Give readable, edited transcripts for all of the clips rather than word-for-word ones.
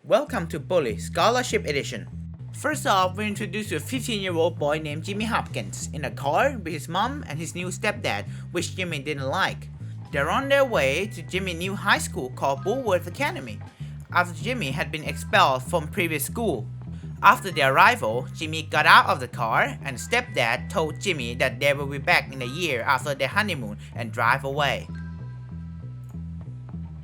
Welcome to Bully Scholarship Edition. First off, we introduce a 15-year-old boy named Jimmy Hopkins in a car with his mom and his new stepdad, which Jimmy didn't like. They're on their way to Jimmy's new high school called Bullworth Academy, after Jimmy had been expelled from previous school. After their arrival, Jimmy got out of the car and stepdad told Jimmy that they will be back in a year after their honeymoon and drive away.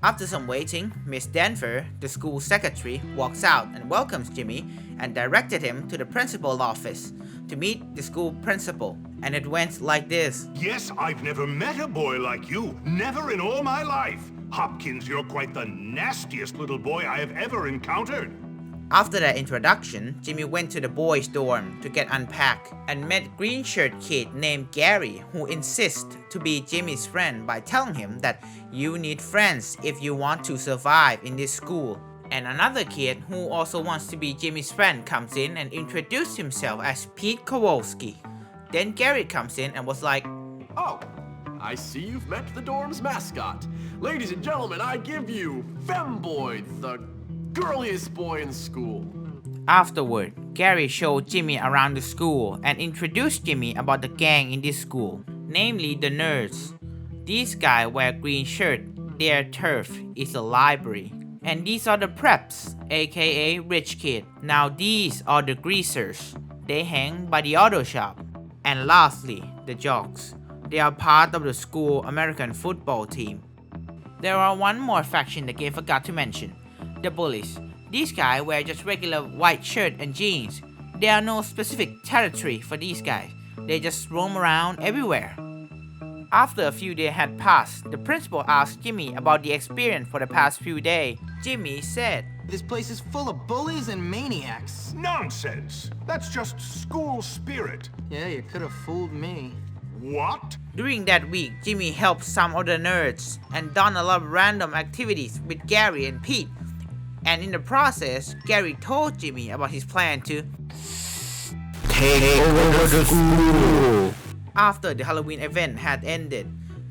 After some waiting, Miss Denver, the school secretary, walks out and welcomes Jimmy and directed him to the principal's office to meet the school principal. And it went like this. Yes, I've never met a boy like you. Never in all my life. Hopkins, you're quite the nastiest little boy I have ever encountered. After that introduction, Jimmy went to the boys' dorm to get unpacked and met green shirt kid named Gary, who insists to be Jimmy's friend by telling him that you need friends if you want to survive in this school. And another kid who also wants to be Jimmy's friend comes in and introduced himself as Pete Kowalski. Then Gary comes in and was like, "Oh, I see you've met the dorm's mascot. Ladies and gentlemen, I give you Femboy, the girliest boy in school." Afterward, Gary showed Jimmy around the school and introduced Jimmy about the gang in this school, namely the nerds. These guys wear green shirt, their turf is a library. And these are the preps, aka rich kid. Now these are the greasers, they hang by the auto shop. And lastly, the jocks. They are part of the school American football team. There are one more faction the game forgot to mention. The bullies. These guys wear just regular white shirt and jeans. There are no specific territory for these guys. They just roam around everywhere. After a few days had passed, the principal asked Jimmy about the experience for the past few days. Jimmy said, "This place is full of bullies and maniacs." Nonsense. That's just school spirit. Yeah, you could have fooled me. What? During that week, Jimmy helped some of the nerds and done a lot of random activities with Gary and Pete. And in the process, Gary told Jimmy about his plan to take over the school. After the Halloween event had ended,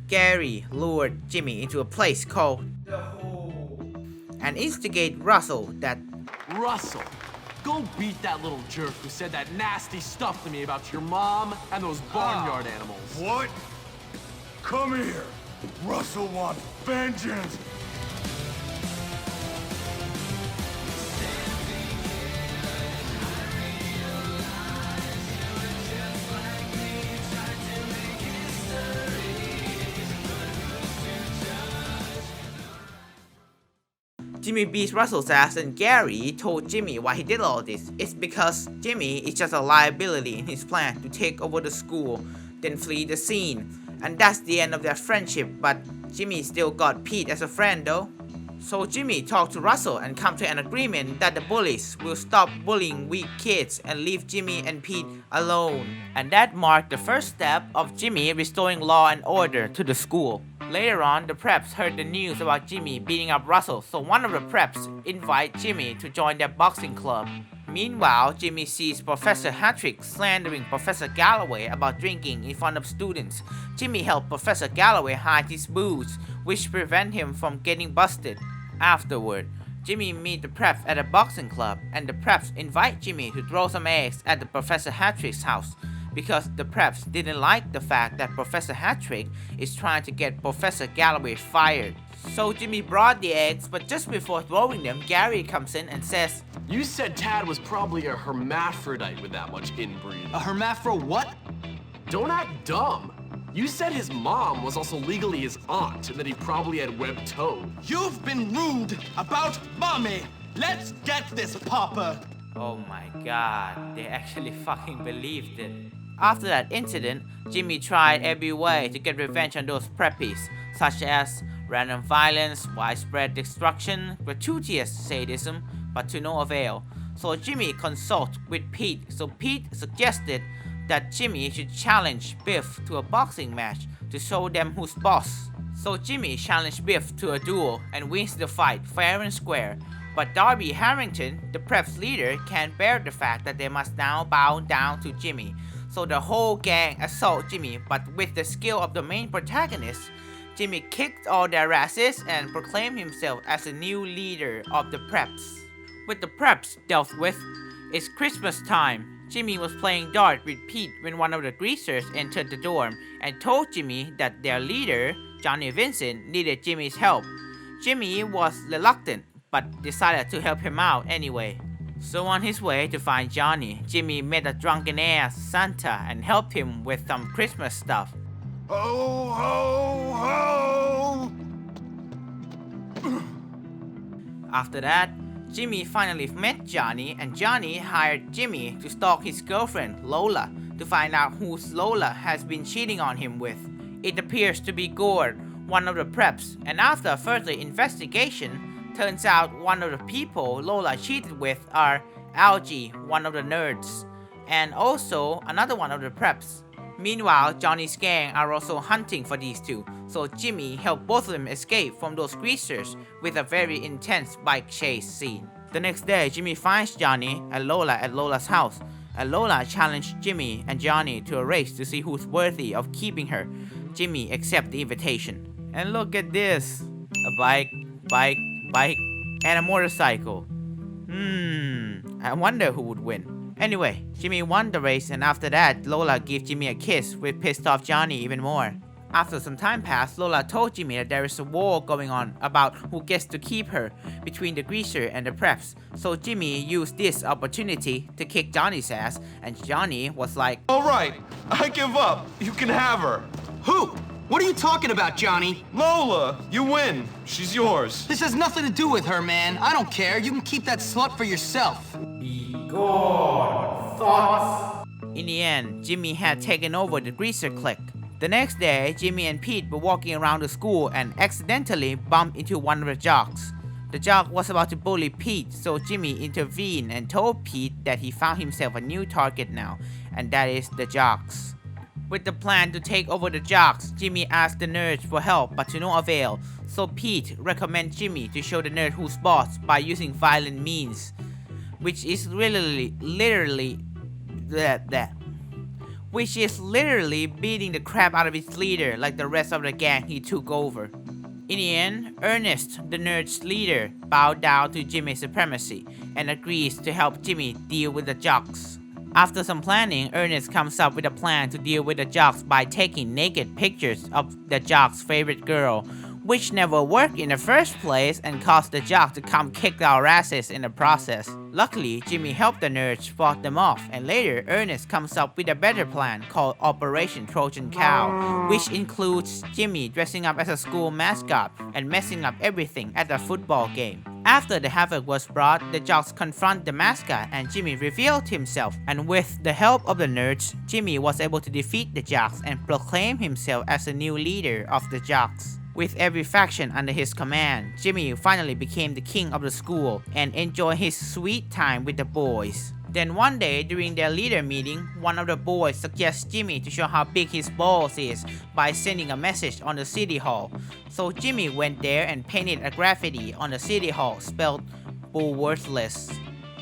Gary lured Jimmy into a place called The Hole and instigate Russell that Russell, go beat that little jerk who said that nasty stuff to me about your mom and those barnyard animals. What? Come here. Russell wants vengeance. Jimmy beats Russell's ass, and Gary told Jimmy why he did all this. It's because Jimmy is just a liability in his plan to take over the school, then flee the scene. And that's the end of their friendship, but Jimmy still got Pete as a friend though. So Jimmy talked to Russell and come to an agreement that the bullies will stop bullying weak kids and leave Jimmy and Pete alone. And that marked the first step of Jimmy restoring law and order to the school. Later on, the preps heard the news about Jimmy beating up Russell, so one of the preps invited Jimmy to join their boxing club. Meanwhile, Jimmy sees Professor Hattrick slandering Professor Galloway about drinking in front of students. Jimmy helped Professor Galloway hide his booze, which prevent him from getting busted. Afterward, Jimmy meets the preps at a boxing club, and the preps invite Jimmy to throw some eggs at the Professor Hattrick's house, because the preps didn't like the fact that Professor Hattrick is trying to get Professor Galloway fired. So Jimmy brought the eggs, but just before throwing them, Gary comes in and says, You said Tad was probably a hermaphrodite with that much inbreeding. A hermaphro what? Don't act dumb. You said his mom was also legally his aunt and that he probably had webbed toe. You've been rude about mommy. Let's get this, Papa. Oh my god, they actually fucking believed it. After that incident, Jimmy tried every way to get revenge on those preppies, such as random violence, widespread destruction, gratuitous sadism, but to no avail. So Jimmy consulted with Pete, so Pete suggested that Jimmy should challenge Biff to a boxing match to show them who's boss. So Jimmy challenged Biff to a duel and wins the fight fair and square. But Darby Harrington, the prep's leader, can't bear the fact that they must now bow down to Jimmy. So the whole gang assault Jimmy, but with the skill of the main protagonist, Jimmy kicked all their asses and proclaimed himself as the new leader of the preps. With the preps dealt with, it's Christmas time. Jimmy was playing dart with Pete when one of the greasers entered the dorm and told Jimmy that their leader, Johnny Vincent, needed Jimmy's help. Jimmy was reluctant, but decided to help him out anyway. So on his way to find Johnny, Jimmy met a drunken-ass Santa and helped him with some Christmas stuff. Ho, ho, ho! After that, Jimmy finally met Johnny, and Johnny hired Jimmy to stalk his girlfriend, Lola, to find out who Lola has been cheating on him with. It appears to be Gord, one of the preps, and after further investigation, turns out one of the people Lola cheated with are Algie, one of the nerds, and also another one of the preps. Meanwhile, Johnny's gang are also hunting for these two, so Jimmy helped both of them escape from those greasers with a very intense bike chase scene. The next day, Jimmy finds Johnny and Lola at Lola's house, and Lola challenged Jimmy and Johnny to a race to see who's worthy of keeping her. Jimmy accepts the invitation. And look at this! A bike, and a motorcycle. I wonder who would win. Anyway, Jimmy won the race, and after that, Lola gave Jimmy a kiss, which pissed off Johnny even more. After some time passed, Lola told Jimmy that there is a war going on about who gets to keep her between the greaser and the preps. So Jimmy used this opportunity to kick Johnny's ass, and Johnny was like, All right, I give up. You can have her. Who? What are you talking about, Johnny? Lola, you win. She's yours. This has nothing to do with her, man. I don't care. You can keep that slut for yourself. In the end, Jimmy had taken over the greaser clique. The next day, Jimmy and Pete were walking around the school and accidentally bumped into one of the jocks. The jock was about to bully Pete, so Jimmy intervened and told Pete that he found himself a new target now, and that is the jocks. With the plan to take over the jocks, Jimmy asked the nerds for help, but to no avail, so Pete recommends Jimmy to show the nerd who's boss by using violent means, which is literally beating the crap out of his leader like the rest of the gang he took over. In the end, Ernest, the nerd's leader, bowed down to Jimmy's supremacy and agrees to help Jimmy deal with the jocks. After some planning, Ernest comes up with a plan to deal with the jocks by taking naked pictures of the jock's favorite girl, which never worked in the first place and caused the jock to come kick our asses in the process. Luckily, Jimmy helped the nerds fought them off, and later Ernest comes up with a better plan called Operation Trojan Cow, which includes Jimmy dressing up as a school mascot and messing up everything at a football game. After the havoc was brought, the jocks confront the mascot and Jimmy revealed himself, and with the help of the nerds, Jimmy was able to defeat the jocks and proclaim himself as the new leader of the jocks. With every faction under his command, Jimmy finally became the king of the school and enjoyed his sweet time with the boys. Then one day during their leader meeting, one of the boys suggests Jimmy to show how big his balls is by sending a message on the city hall. So Jimmy went there and painted a graffiti on the city hall spelled "Bull Worthless."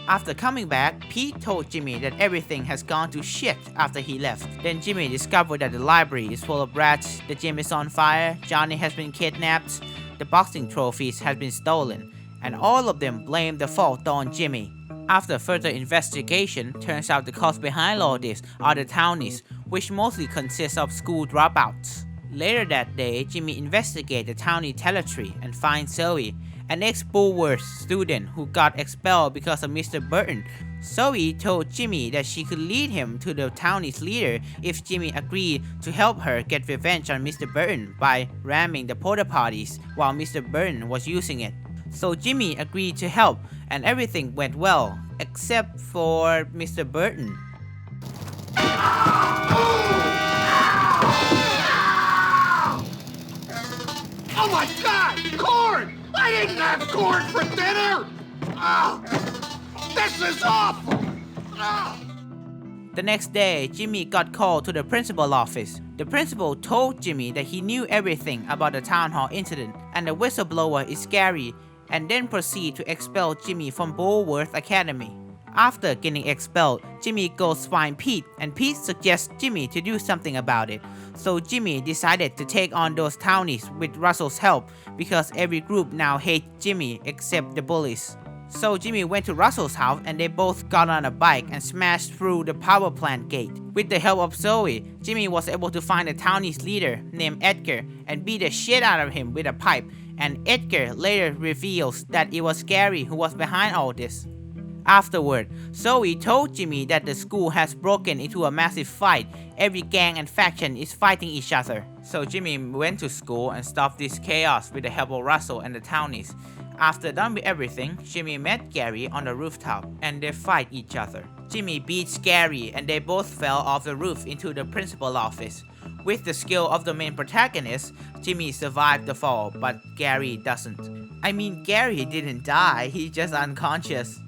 After coming back, Pete told Jimmy that everything has gone to shit after he left. Then Jimmy discovered that the library is full of rats, the gym is on fire, Johnny has been kidnapped, the boxing trophies have been stolen, and all of them blame the fault on Jimmy. After further investigation, turns out the cause behind all this are the townies, which mostly consist of school dropouts. Later that day, Jimmy investigates the townie territory and finds Zoe, an ex-Bulworth student who got expelled because of Mr. Burton. Zoe told Jimmy that she could lead him to the townie's leader if Jimmy agreed to help her get revenge on Mr. Burton by ramming the porta potties while Mr. Burton was using it. So Jimmy agreed to help, and everything went well, except for Mr. Burton. Oh my God! Corn! I didn't have corn for dinner! Oh, this is awful! Oh. The next day, Jimmy got called to the principal's office. The principal told Jimmy that he knew everything about the town hall incident and the whistleblower is scary, and then proceed to expel Jimmy from Bulworth Academy. After getting expelled, Jimmy goes find Pete, and Pete suggests Jimmy to do something about it. So Jimmy decided to take on those townies with Russell's help because every group now hates Jimmy except the bullies. So Jimmy went to Russell's house and they both got on a bike and smashed through the power plant gate. With the help of Zoe, Jimmy was able to find a townie's leader named Edgar and beat the shit out of him with a pipe, and Edgar later reveals that it was Gary who was behind all this. Afterward, Zoe told Jimmy that the school has broken into a massive fight. Every gang and faction is fighting each other. So Jimmy went to school and stopped this chaos with the help of Russell and the townies. After done with everything, Jimmy met Gary on the rooftop and they fight each other. Jimmy beats Gary and they both fell off the roof into the principal's office. With the skill of the main protagonist, Jimmy survived the fall, but Gary doesn't. I mean, Gary didn't die, he's just unconscious.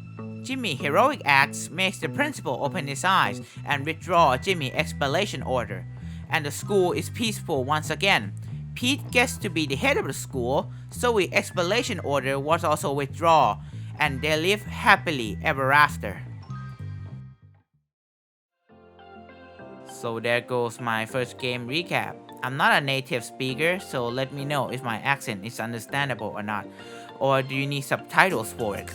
Jimmy's heroic acts makes the principal open his eyes and withdraw Jimmy's expellation order, and the school is peaceful once again. Pete gets to be the head of the school, so the expellation order was also withdrawn, and they live happily ever after. So there goes my first game recap. I'm not a native speaker, so let me know if my accent is understandable or not, or do you need subtitles for it?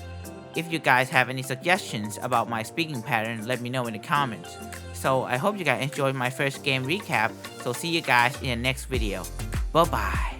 If you guys have any suggestions about my speaking pattern, let me know in the comments. So I hope you guys enjoyed my first game recap, so see you guys in the next video. Bye bye.